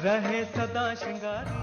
रहे सदा श्रृंगारी।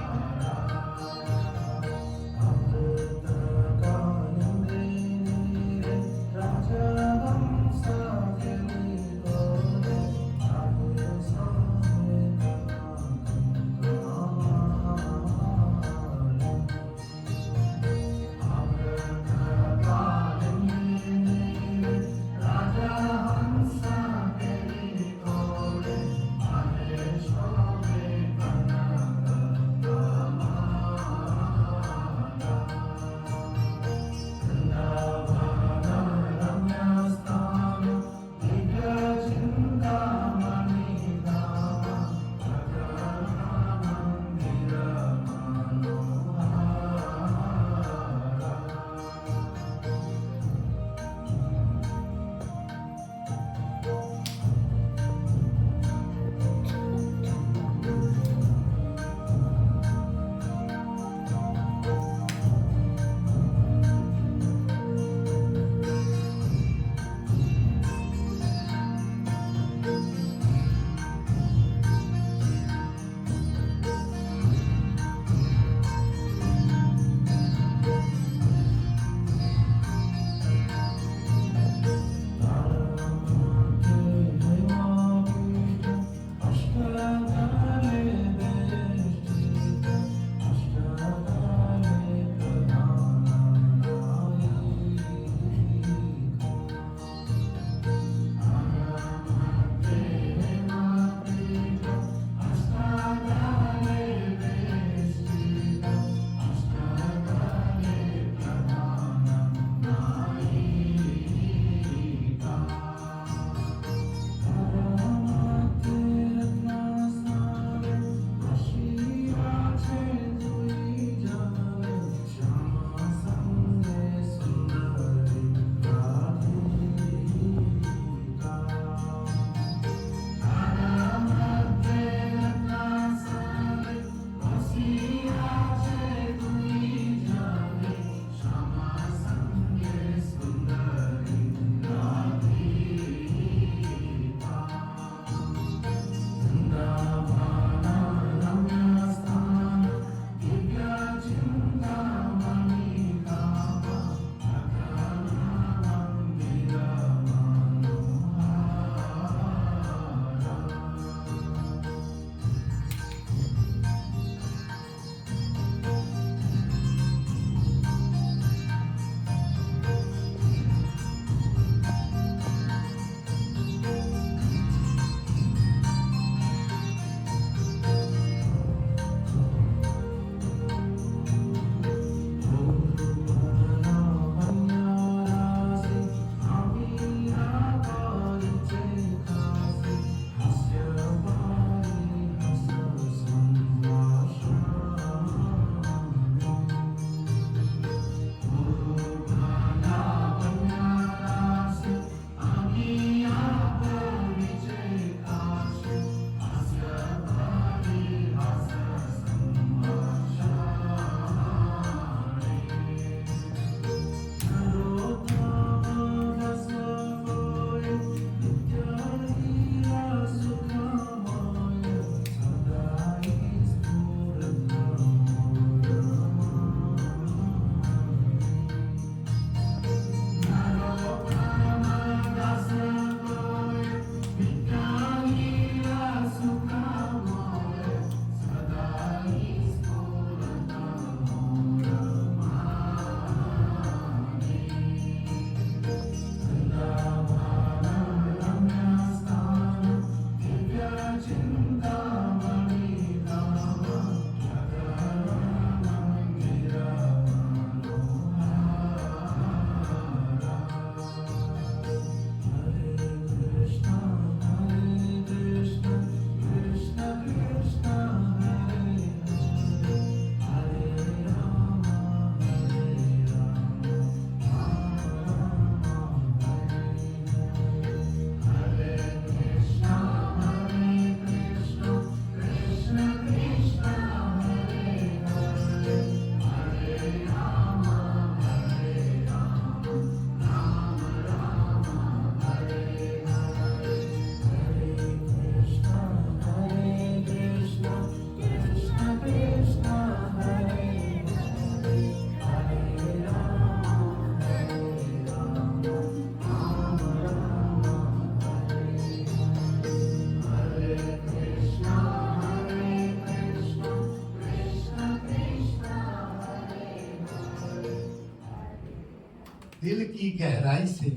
दिल की गहराई से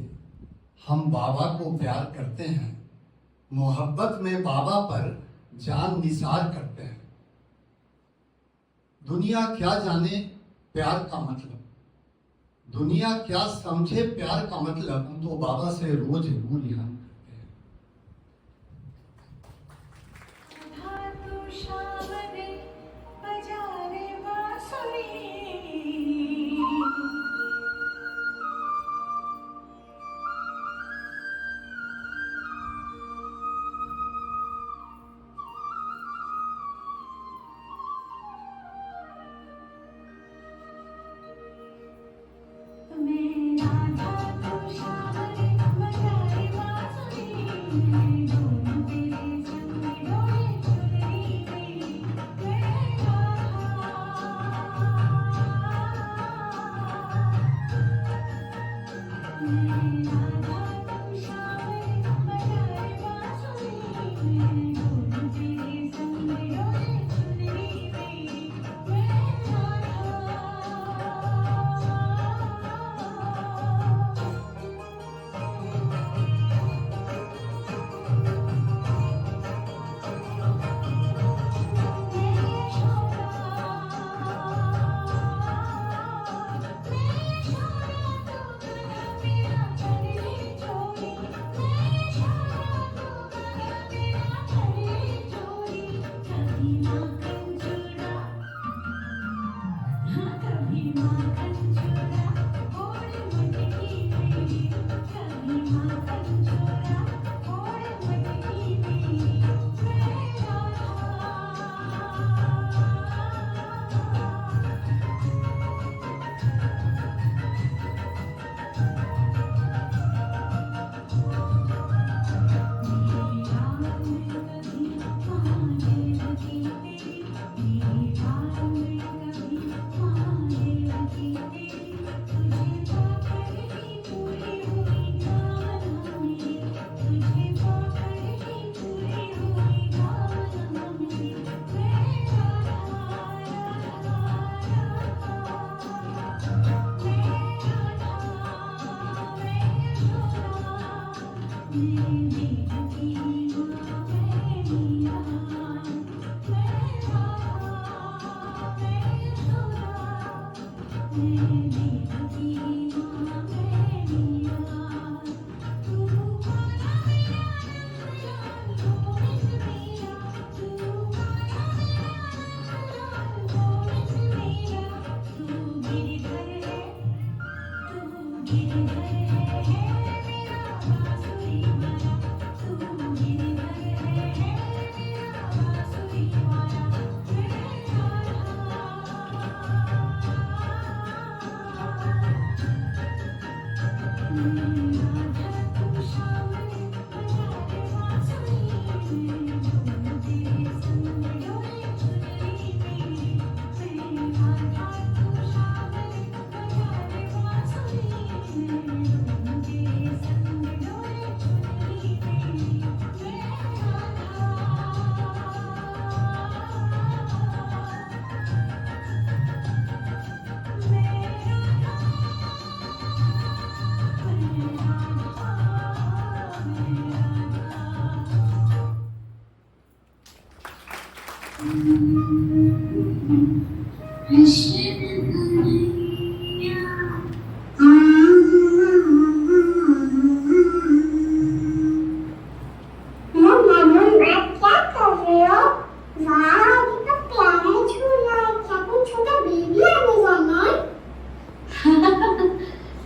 हम बाबा को प्यार करते हैं, मोहब्बत में बाबा पर जान निसार करते हैं। दुनिया क्या जाने प्यार का मतलब, दुनिया क्या समझे प्यार का मतलब, हम तो बाबा से रोज गुणगान करते हैं।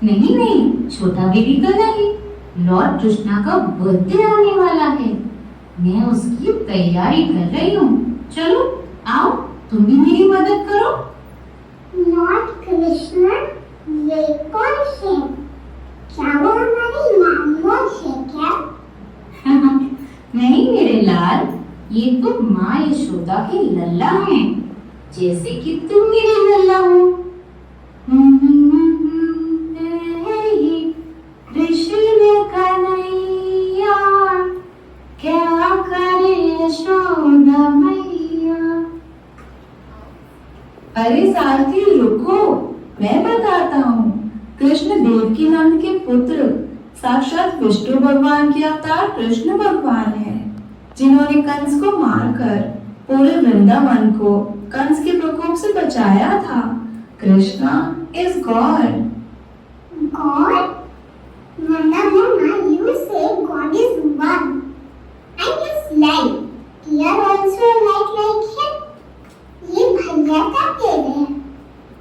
नहीं नहीं, छोटा बेबी तो नहीं, लॉर्ड कृष्णा का बर्थडे आने वाला है। मैं उसकी तैयारी कर रही हूँ। चलो आओ, तुम भी मेरी मदद करो। लॉर्ड कृष्णा, ये कौन है? क्या वो हमारी मामों से क्या? नहीं मेरे लाल, ये तो माँ यशोदा के लल्ला हैं, जैसे कि तुम मेरी लल्ला हो। कृष्ण कन्हैया क्या करे यशोदा मैया। अरे सारथी रुको, मैं बताता हूँ। कृष्ण देवकीनंद के पुत्र साक्षात विष्णु भगवान के अवतार कृष्ण भगवान हैं, जिन्होंने कंस को मारकर पूरे वृंदावन को कंस के प्रकोप से बचाया था। Krishna is God. God? Nana, Mama, you say God is one. I just like. You are also like him. ये भैया का कहते हैं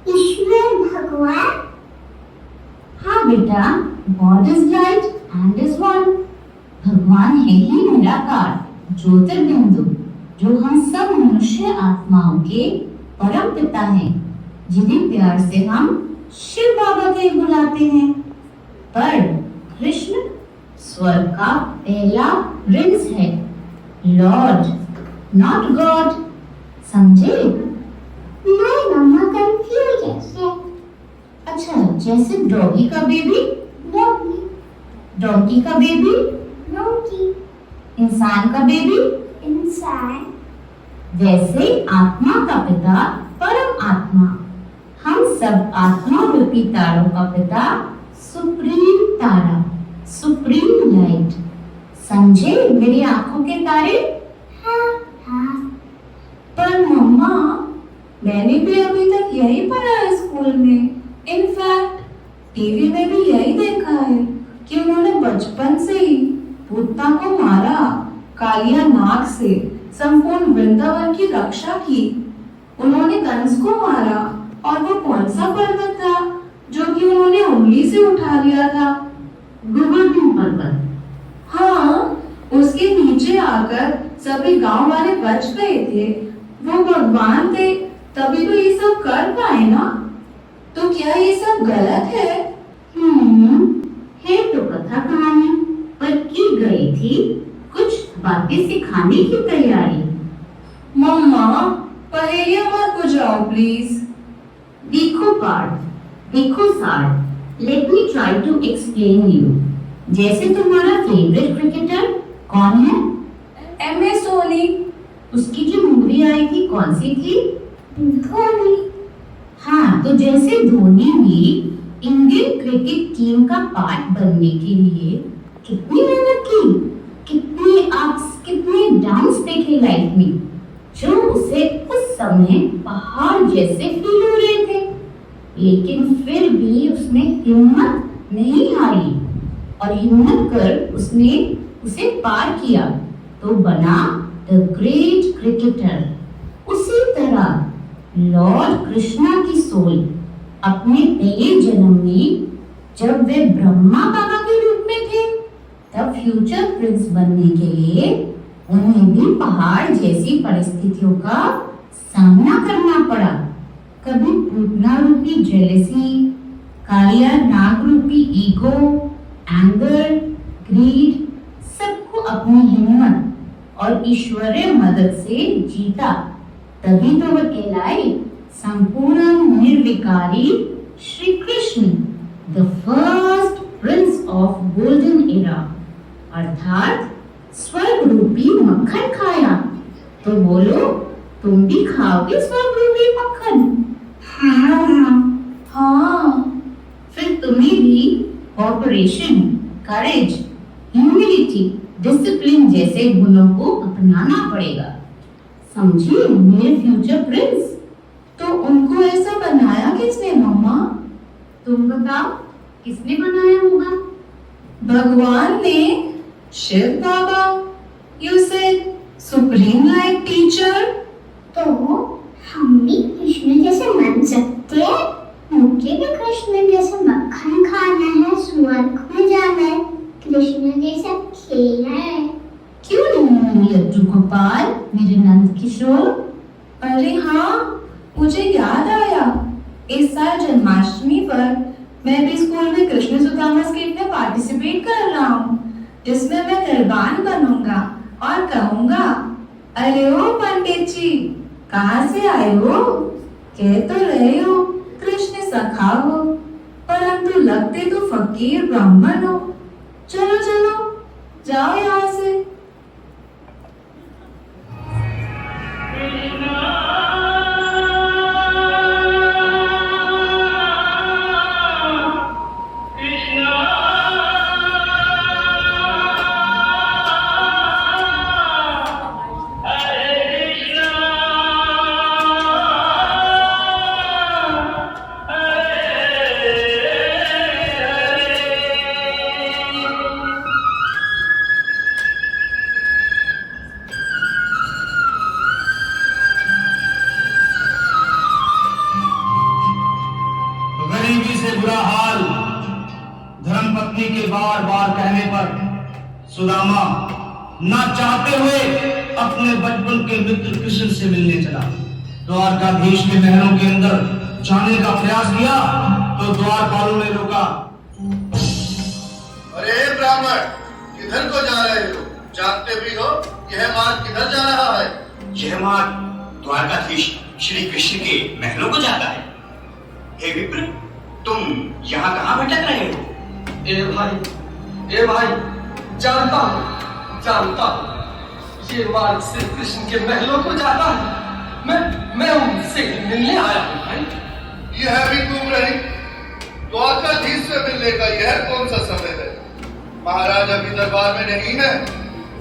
ईश्वर भगवान। हाँ बेटा, God is light and is one. भगवान है ही निराकार ज्योतिर्बिंदु, जो हम सब मनुष्य आत्माओं के परम पिता हैं, जिन्हें प्यार से हम शिव बाबा के बुलाते हैं। पर कृष्ण स्वर्ग का पहला प्रिंस है, लॉर्ड, नॉट गॉड। समझे? नहीं मम्मा, कंफ्यूज है। अच्छा, जैसे डॉगी का बेबी, डॉगी, डॉगी का बेबी, डॉगी, इंसान का बेबी, इंसान, वैसे आत्मा का पिता परम आत्मा। हम सब आत्मा रूपी तारों का पिता सुप्रीम तारा, सुप्रीम लाइट। समझे मेरी आंखों के तारे? हाँ हाँ। पर मम्मा, मैंने भी अभी तक यही पढ़ा है स्कूल में। इनफैक्ट टीवी में भी यही देखा है कि उन्होंने बचपन से ही भूतों को मारा, कालिया नाग से संपूर्ण वृंदावन की रक्षा की। उन्होंने कंस को मारा, और वो कौन सा पर्वत था जो कि उन्होंने उंगली से उठा लिया था? गोवर्धन पर्वत। हाँ, उसके नीचे आकर सभी गांव वाले बच गए थे। वो भगवान थे, तभी तो ये सब कर पाए ना। तो क्या ये सब गलत है? है तो कथा कहानी, पर की गई थी कुछ बातें सिखाने की तैयारी। मम्मा, पहेलियां मत बुझाओ प्लीज। देखो पार्थ, देखो sir, let me try to explain you. जैसे तुम्हारा फेवरेट क्रिकेटर कौन है? MS धोनी। उसकी जो मूवी आई थी कौन सी थी? धोनी। हाँ, तो जैसे धोनी ने इंडियन क्रिकेट टीम का पार्ट बनने के लिए कितनी मेहनत की, कितने अप्स, कितने डाउन्स देखे लाइफ में, जो उसे उस समय पहाड़ जैसे फील हो रहे थे। लेकिन फिर भी उसने हिम्मत नहीं हारी, और हिम्मत कर उसने उसे पार किया, तो बना द ग्रेट क्रिकेटर। उसी तरह लॉर्ड कृष्णा की सोल अपने पहले जन्म में, जब वे ब्रह्मा बाबा के रूप में थे, तब फ्यूचर प्रिंस बनने के लिए उन्हें भी पहाड़ जैसी परिस्थितियों का सामना करना पड़ा। कभी पूतना रूपी जेलेसी, कालिया नाग रूपी ईगो, एंगर, ग्रीड, सबको अपनी हिम्मत और ईश्वरीय मदद से जीता। तभी तो वह कहलाए संपूर्ण निर्विकारी Shri Krishna, the first prince of golden era. अर्थात स्वर्ग रूपी मक्खन खाया। तो बोलो, तुम भी खाओगे स्वर्ग रूपी मक्खन? हाँ। फिर तुम्हें भी कॉपरेशन, करेज, ह्यूमिलिटी, डिसिप्लिन जैसे गुणों को अपनाना पड़ेगा। समझे मेरे फ्यूचर प्रिंस? तो उनको ऐसा बनाया किसने मम्मा? तुम बताओ, किसने बनाया होगा? भगवान ने, Shiv Baba. You said supreme light teacher. तो हम भी कृष्ण जैसे बन सकते हैं। मुझे भी कृष्ण जैसे मक्खन खाना है, स्वर्ग में जाना है, कृष्ण जैसा खेलना है। क्यों नहीं लड्डू गोपाल, मेरे नंद किशोर? अरे हाँ, मुझे याद आया, इस साल जन्माष्टमी पर मैं भी स्कूल में कृष्ण सुदामा स्किट में पार्टिसिपेट कर रहा हूँ, जिसमें मैं निर्वाण बनूंगा और कहूँगा, अरे ओ पंडित जी, कहाँ से आए हो? कह तो रहे हो कृष्ण सखा हो, परंतु लगते तो फकीर ब्राह्मण हो। चलो चलो, जाओ यहाँ से। बुरा हाल धर्मपत्नी के बार बार कहने पर सुदामा ना चाहते हुए अपने बचपन के मित्र कृष्ण से मिलने चला। द्वारकाधीश के महलों के अंदर जाने का प्रयास किया तो द्वारपालों ने रोका। अरे ब्राह्मण, किधर को जा रहे हो? जानते भी हो यह मार्ग किधर जा रहा है? यह मार्ग द्वारकाधीश श्री कृष्ण के महलों को जाता है। हे विप्र, तुम यहाँ कहाँ भटक रहे हो? ए भाई, जानता हूँ ये मार्ग श्री कृष्ण के महलों को जाता है। मैं उनसे मिलने आया हूँ भाई। यह भी तुम रही? द्वारकाधीश से मिलने का यह कौन सा समय है? महाराज अभी दरबार में नहीं है।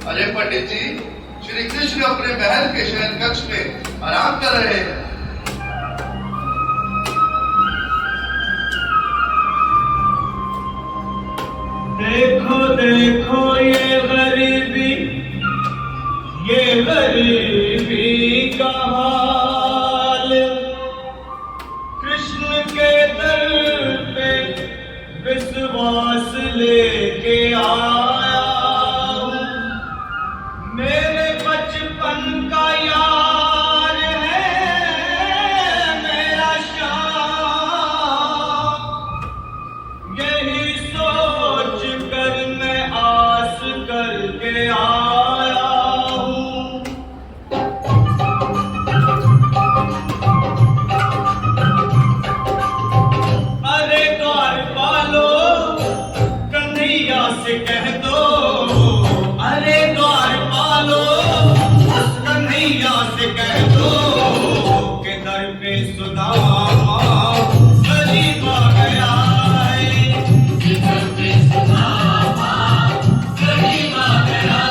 अरे पंडित जी, श्री कृष्ण अपने महल के शयन कक्ष में आराम कर रहे हैं। देखो देखो ये गरीबी का हाल, कृष्ण के दर पे विश्वास लेके आया हूँ। मेरे बचपन का यार है मेरा श्याम, यही सोच कर मैं आस करके आया हूँ। अरे द्वारपालो, कन्हैया से कह दो, अरे द्वारपालो, कन्हैया से कह दो कि दर पे सुदामा गरीब आ गया है। दर पे सुदामा गरीब आ गया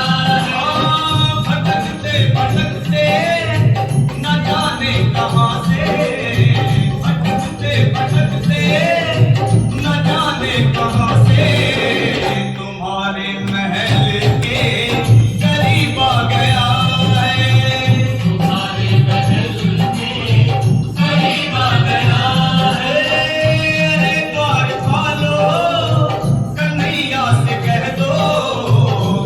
है। भटकते भटकते न जाने कहाँ से, भटकते भटकते न जाने कहाँ से तुम्हारे महल के करीब आ गया है। तुम्हारे महल के करीब आ गया है। अरे द्वारपालो, कन्हैया से कह दो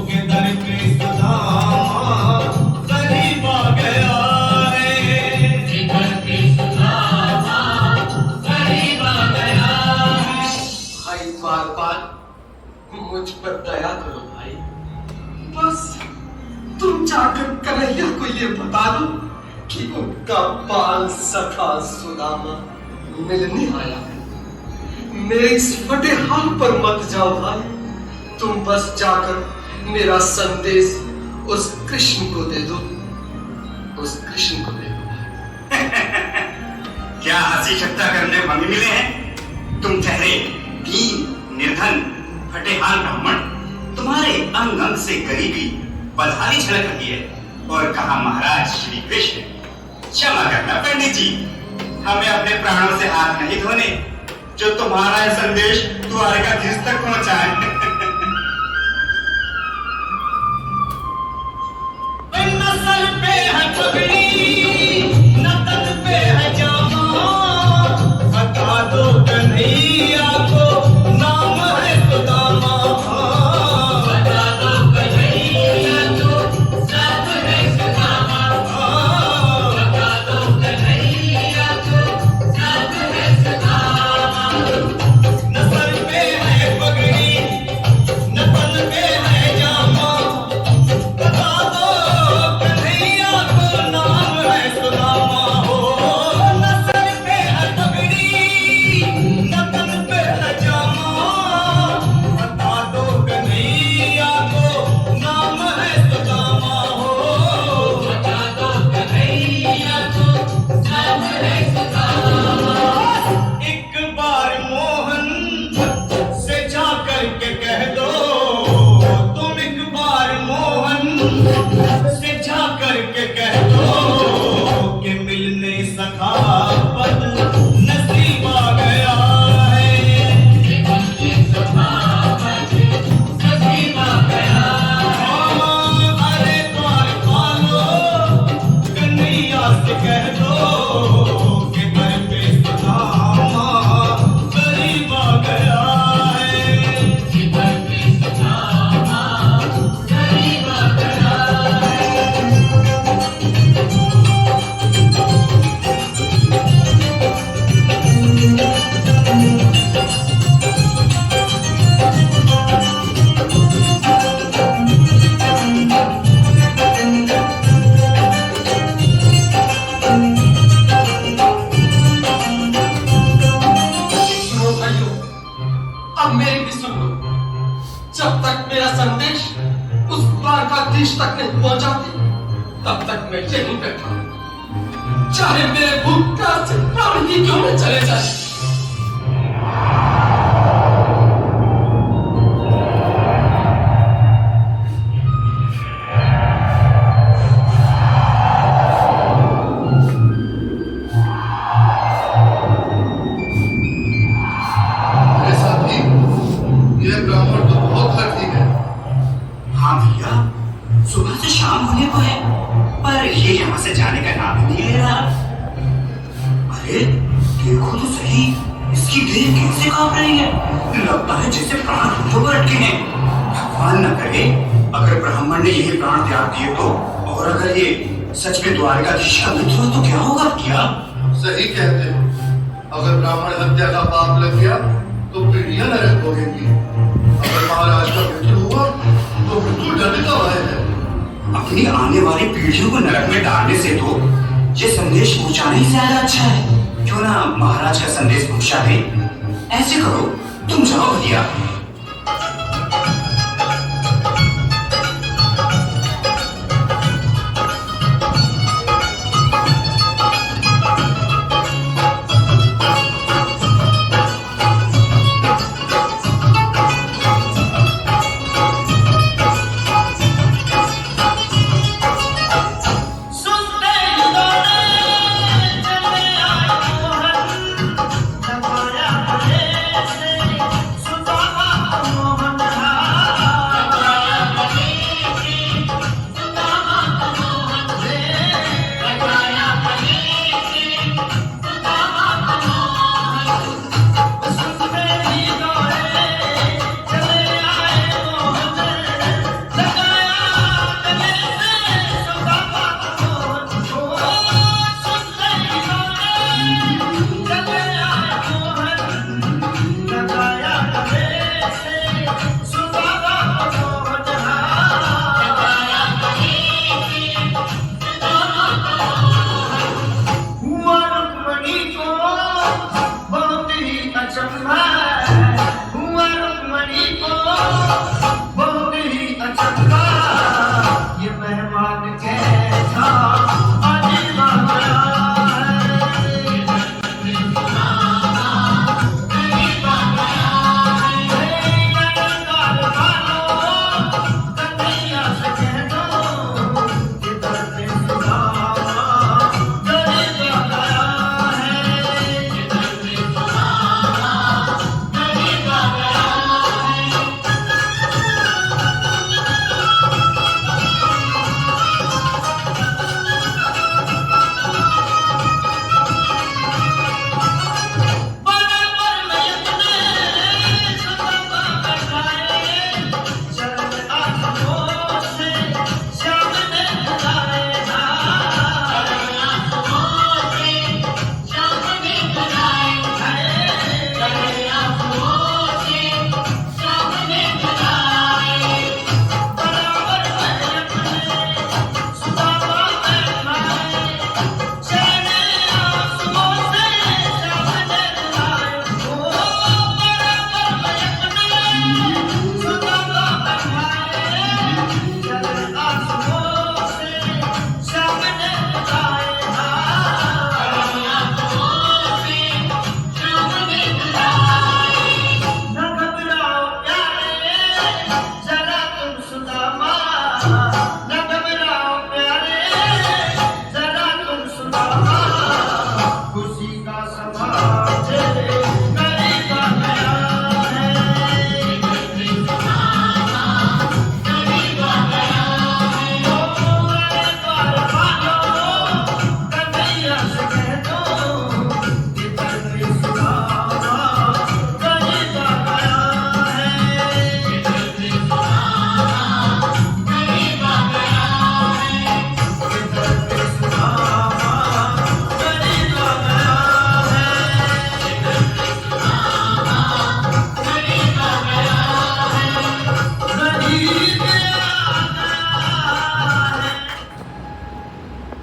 कि दर पे सुदामा करीब आ गया है। दर पे सुदामा करीब आ गया है। भाई द्वारपाल, मुझ पर दया करो भाई। बस तुम जाकर कन्हैया को ये बता दो कि उनका बाल सखा सुदामा मिलने आया है। मेरे इस फटे हाल पर मत जाओ भाई। तुम बस जाकर मेरा संदेश उस कृष्ण को दे दो, उस कृष्ण को दे दो। क्या हंसी ठट्टा करने मम्मी मिले हैं? तुम ठहरे दीन निर्धन फटेहाल ब्राह्मण, तुम्हारे अंग अंग से गरीबी बदहाली झलक रही है। और कहा महाराज श्री कृष्ण, क्षमा करना पंडित जी, हमें अपने प्राणों से हाथ नहीं धोने जो तुम्हारा यह संदेश द्वारकाधीश तक पहुंचाए। न सर पे है पगड़ी, न तन पे है जामा, बता दो कन्हैया को नाम है सुदामा। बता दो कन्हैया को नाम है सुदामा। बता दो कन्हैया को नाम है सुदामा। न सर पे है पगड़ी, संदेश उस द्वारकाधीश तक नहीं पहुंचाते, तब तक मैं यहीं बैठा, चाहे मेरे भूख प्यास से प्राण ही क्यों न चले जाए। सुबह से शाम होने को है, पर ये यहाँ से जाने का नाम ही नहीं ले रहा। अरे देखो तो सही, इसकी देह कैसे कांप रही है, लगता है जैसे प्राण होठों पर अटके हैं। भगवान न करे अगर ब्राह्मण ने यही प्राण त्याग दिए तो, और अगर ये सच में द्वारकाधीश का मित्र हो तो क्या होगा? क्या सही कहते हो, अगर ब्राह्मण हत्या का पाप लग गया तो पीढ़ियां नरक भोगेंगी। अगर महाराज का मृत्यु हुआ तो मृत्यु डरने का भय है। अपनी आने वाली पीढ़ियों को नरक में डालने से तो ये संदेश पहुंचाना ही ज्यादा अच्छा है। क्यों ना महाराज का संदेश पहुंचा दे। ऐसे करो, तुम जाओ भैया।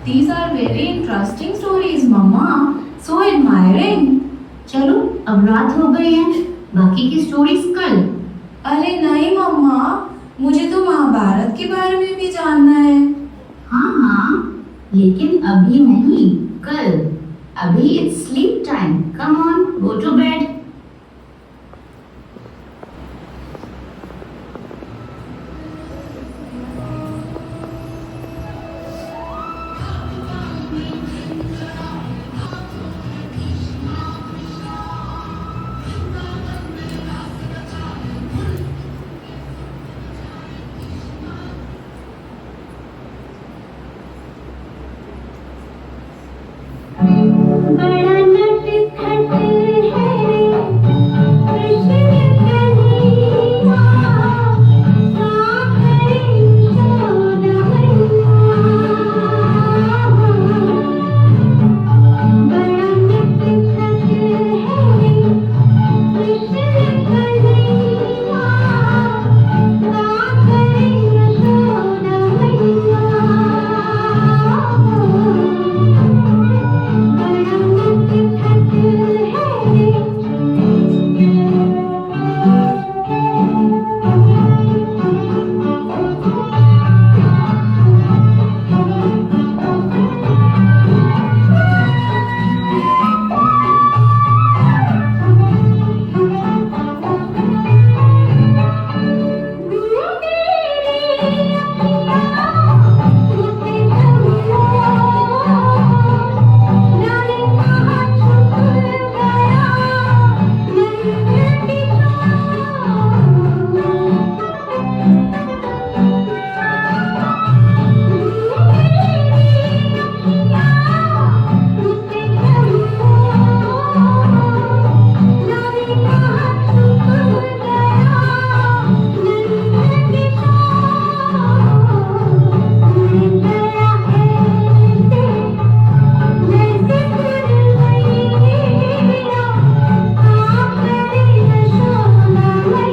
These are very interesting stories, Mama. So admiring. चलो अब रात हो गई है, बाकी की स्टोरीज कल। अरे नहीं मम्मा, मुझे तो महाभारत के बारे में भी जानना है। हाँ हाँ, लेकिन अभी नहीं, कल। अभी it's sleep time. Come on, go to bed. बड़ा नटखट है कृष्ण कन्हैया, साखरे यशोदा मैया। बड़ा नटखट है कृष्ण कन्हैया, साखरे यशोदा मैया।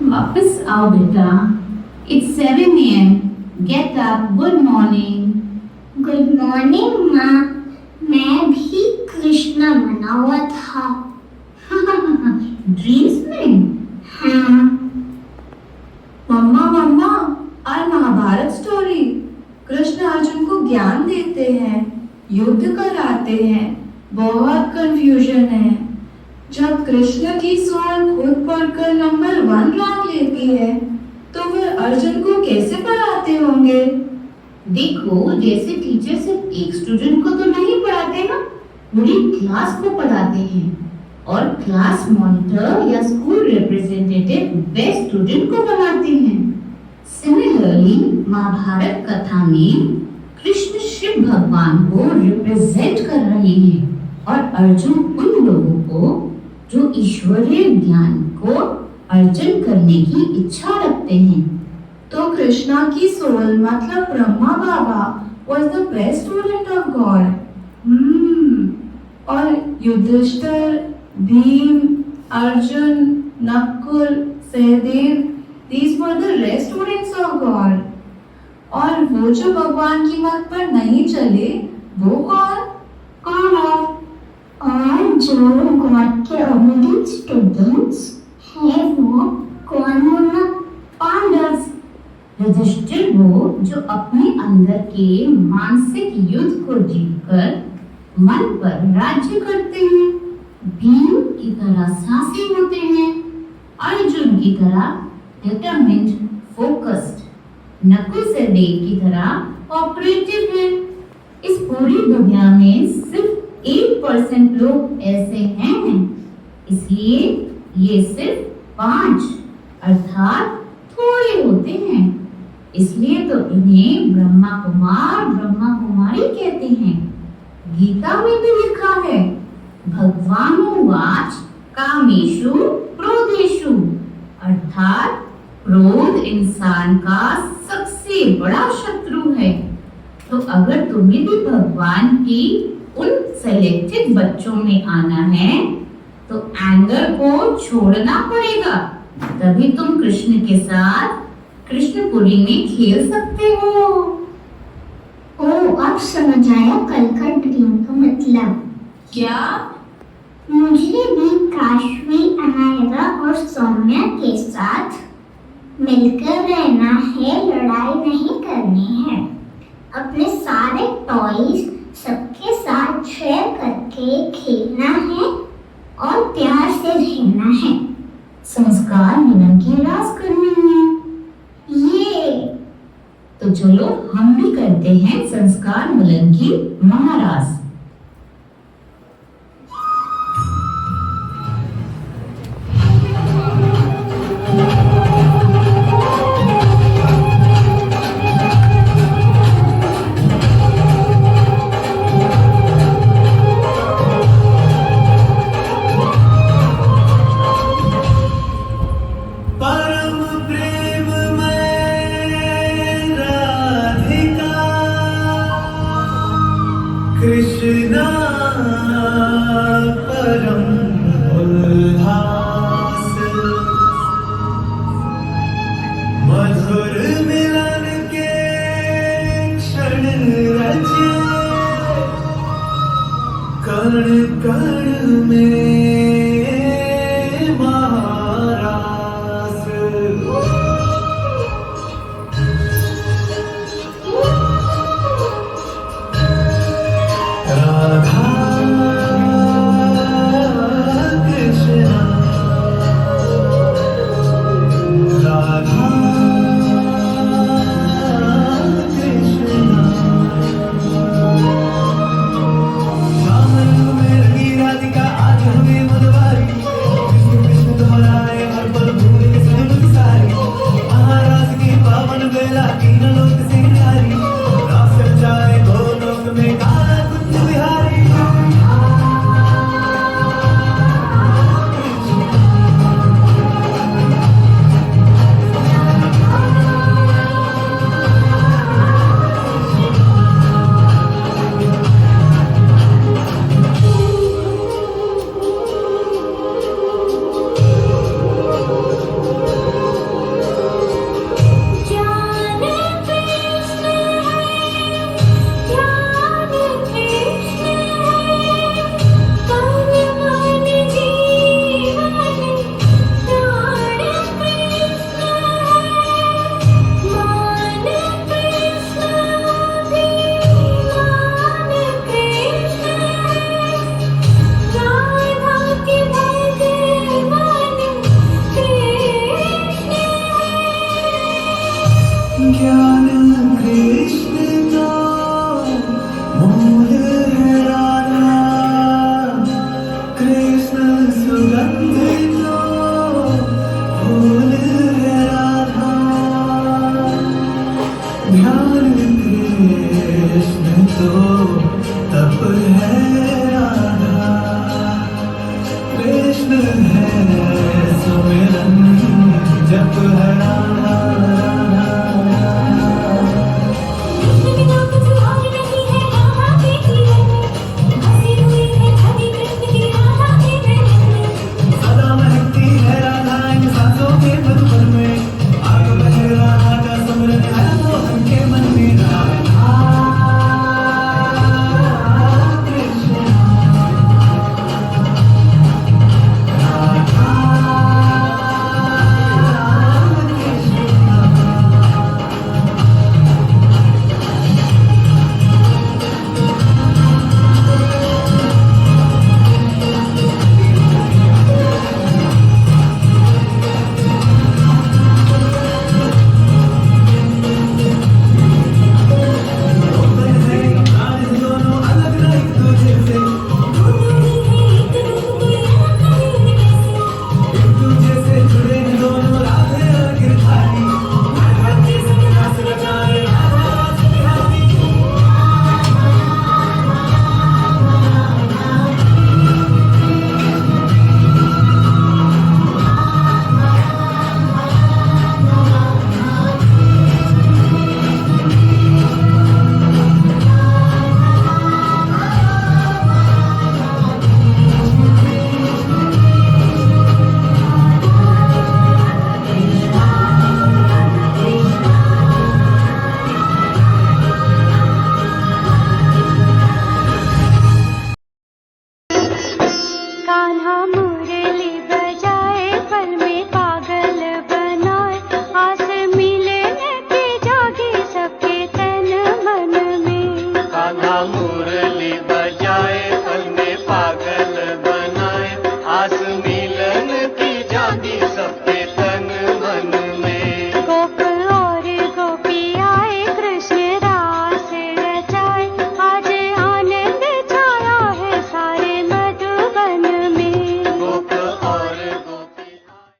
वापस आओ बेटा। It's 7 AM. Get up. Good morning. Good morning माँ। मैं भी कृष्ण बना हुआ था। ड्रीम्स में? हाँ। मम्मा मम्मा, और महाभारत स्टोरी। कृष्ण अर्जुन को ज्ञान देते हैं, युद्ध कराते हैं, बहुत कंफ्यूजन है। जब कृष्ण की सोल खुद पढ़कर नंबर 1 रैंक लेती है, तो फिर अर्जुन को कैसे पढ़ाते होंगे? देखो, जैसे टीचर सिर्फ एक स्टूडेंट को तो नहीं पढ़ाते ना, पूरी क्लास को पढ़ाते हैं। और क्लास मॉनिटर या स्कूल रिप्रेजेंटेटिव बेस्ट स्टूडेंट को बनाते हैं। सिमिलर सिमिलरली महाभारत कथा में कृष्ण शिव भगवान को रिप्रेजेंट कर रहे हैं और अर्जुन उन लोगों को जो ईश्वरीय ज्ञान को अर्जन करने की इच्छा रखते हैं। तो कृष्णा की सोल मतलब ब्रह्मा बाबा was the best student of God. और Yudhishthir, Bhim, Arjun, Nakul, Sahdev, these were the rest students of God. और वो जो भगवान की मत पर नहीं चले वो कौन है? और जो गॉड के ओबीडिएंट स्टूडेंट्स हैं वो कौन होना? पांडव। युधिष्ठिर वो जो अपने अंदर के मानसिक युद्ध को जीतकर मन पर राज्य करते हैं। भीम की तरह साहसी होते हैं। अर्जुन की तरह डिटरमिन्ड, फोकस्ड। नकुल सहदेव की तरह कोऑपरेटिव है। इस पूरी दुनिया में सिर्फ 8% लोग ऐसे हैं, इसलिए ये सिर्फ 5 अर्थात थोड़े होते हैं। इसलिए तो इन्हें ब्रह्मा कुमार, ब्रह्मा कुमारी कहते हैं। गीता में भी लिखा है, भगवानुवाच कामेषु क्रोधेषु, अर्थात क्रोध इंसान का सबसे बड़ा शत्रु है। तो अगर तुम्हें भी भगवान की उन सेलेक्टेड बच्चों में आना है तो एंगर को छोड़ना पड़ेगा, तभी तुम कृष्ण के साथ कृष्णपुरी में खेल सकते हो। अब समझ आया कल का ड्रीम का मतलब। क्या? मुझे भी काशवी, अनायरा और सौम्या के साथ मिलकर रहना है, लड़ाई नहीं करनी है। अपने सारे टॉयज सबके साथ शेयर करके खेलना है और प्यार से रहना है। संस्कार मिलन की रास करनी है। ये तो चलो हम भी करते हैं संस्कार मिलन की महारास। कृष्णा परम उल्लास, मधुर मिलन के क्षण रचे, कण कण में महारास। राधा कृष्णा, राधा कृष्णा। दामन में रही राधिका, आज हमें मनवारी, कृष्ण कृष्ण दोहराए हर पल भूल के सब सारी। महाराज की पावन बेला, तीन लोक से नारी, रास जाए दो लोक में काला कुंज बिहारी। सपने